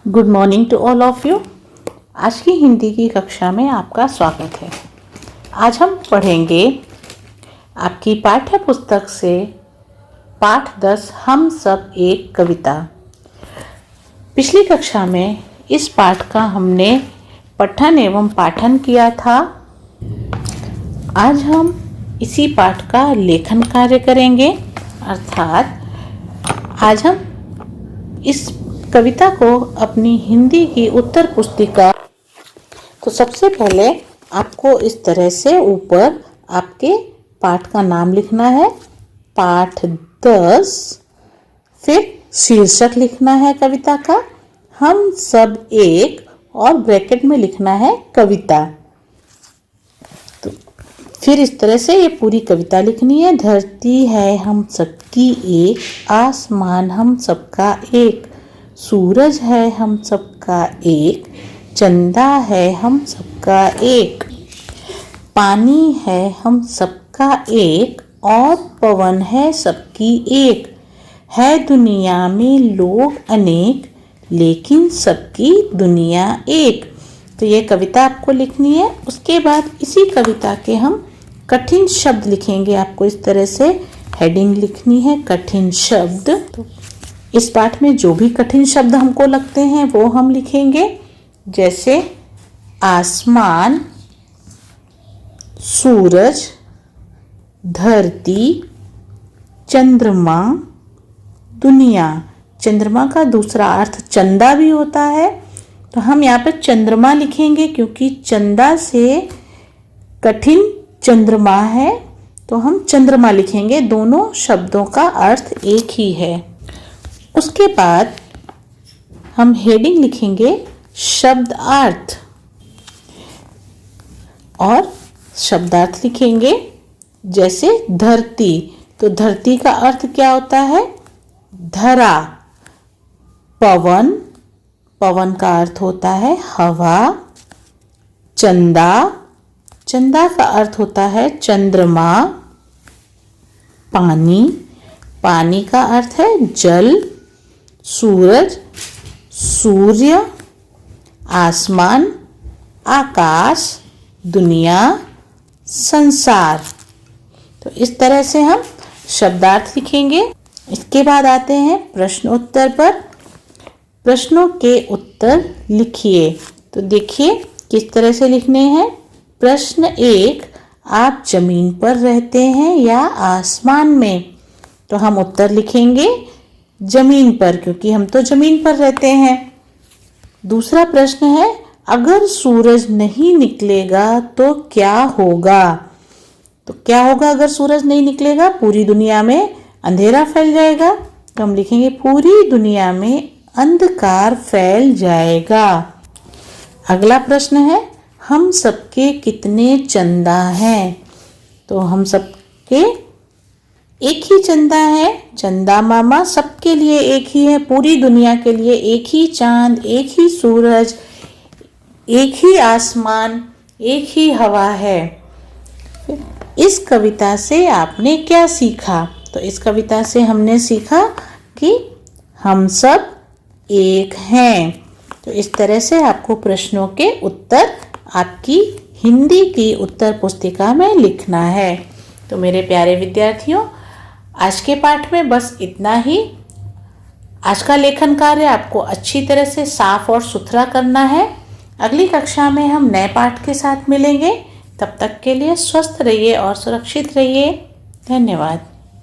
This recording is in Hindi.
Good morning to all of you. आज की हिंदी की कक्षा में आपका स्वागत है। आज हम पढ़ेंगे आपकी पाठ्य पुस्तक से पाठ 10 हम सब एक कविता। पिछली कक्षा में इस पाठ का हमने पठन एवं पाठन किया था। आज हम इसी पाठ का लेखन कार्य करेंगे, अर्थात आज हम इस कविता को अपनी हिंदी की उत्तर पुस्तिका। तो सबसे पहले आपको इस तरह से ऊपर आपके पाठ का नाम लिखना है, पाठ 10, फिर शीर्षक लिखना है कविता का, हम सब एक, और ब्रैकेट में लिखना है कविता। तो फिर इस तरह से ये पूरी कविता लिखनी है। धरती है हम सबकी एक, आसमान हम सबका एक, सूरज है हम सबका एक, चंदा है हम सबका एक, पानी है हम सबका एक, और पवन है सबकी एक, है दुनिया में लोग अनेक, लेकिन सबकी दुनिया एक। तो ये कविता आपको लिखनी है। उसके बाद इसी कविता के हम कठिन शब्द लिखेंगे। आपको इस तरह से हेडिंग लिखनी है, कठिन शब्द। तो इस पाठ में जो भी कठिन शब्द हमको लगते हैं वो हम लिखेंगे, जैसे आसमान, सूरज, धरती, चंद्रमा, दुनिया। चंद्रमा का दूसरा अर्थ चंदा भी होता है, तो हम यहाँ पे चंद्रमा लिखेंगे क्योंकि चंदा से कठिन चंद्रमा है, तो हम चंद्रमा लिखेंगे। दोनों शब्दों का अर्थ एक ही है। उसके बाद हम हेडिंग लिखेंगे शब्दार्थ, और शब्दार्थ लिखेंगे जैसे धरती। तो धरती का अर्थ क्या होता है? धरा। पवन, पवन का अर्थ होता है हवा। चंदा, चंदा का अर्थ होता है चंद्रमा। पानी, पानी का अर्थ है जल। सूरज, सूर्य। आसमान, आकाश। दुनिया, संसार। तो इस तरह से हम शब्दार्थ लिखेंगे। इसके बाद आते हैं प्रश्न उत्तर पर। प्रश्नों के उत्तर लिखिए। तो देखिए किस तरह से लिखने हैं। प्रश्न 1, आप जमीन पर रहते हैं या आसमान में? तो हम उत्तर लिखेंगे जमीन पर, क्योंकि हम तो जमीन पर रहते हैं। दूसरा प्रश्न है, अगर सूरज नहीं निकलेगा तो क्या होगा? तो क्या होगा अगर सूरज नहीं निकलेगा? पूरी दुनिया में अंधेरा फैल जाएगा। तो हम लिखेंगे पूरी दुनिया में अंधकार फैल जाएगा। अगला प्रश्न है, हम सबके कितने चंदा हैं? तो हम सबके एक ही चंदा है। चंदा मामा सबके लिए एक ही है। पूरी दुनिया के लिए एक ही चांद, एक ही सूरज, एक ही आसमान, एक ही हवा है। इस कविता से आपने क्या सीखा? तो इस कविता से हमने सीखा कि हम सब एक हैं। तो इस तरह से आपको प्रश्नों के उत्तर आपकी हिंदी की उत्तर पुस्तिका में लिखना है। तो मेरे प्यारे विद्यार्थियों, आज के पाठ में बस इतना ही। आज का लेखन कार्य आपको अच्छी तरह से साफ और सुथरा करना है। अगली कक्षा में हम नए पाठ के साथ मिलेंगे। तब तक के लिए स्वस्थ रहिए और सुरक्षित रहिए। धन्यवाद।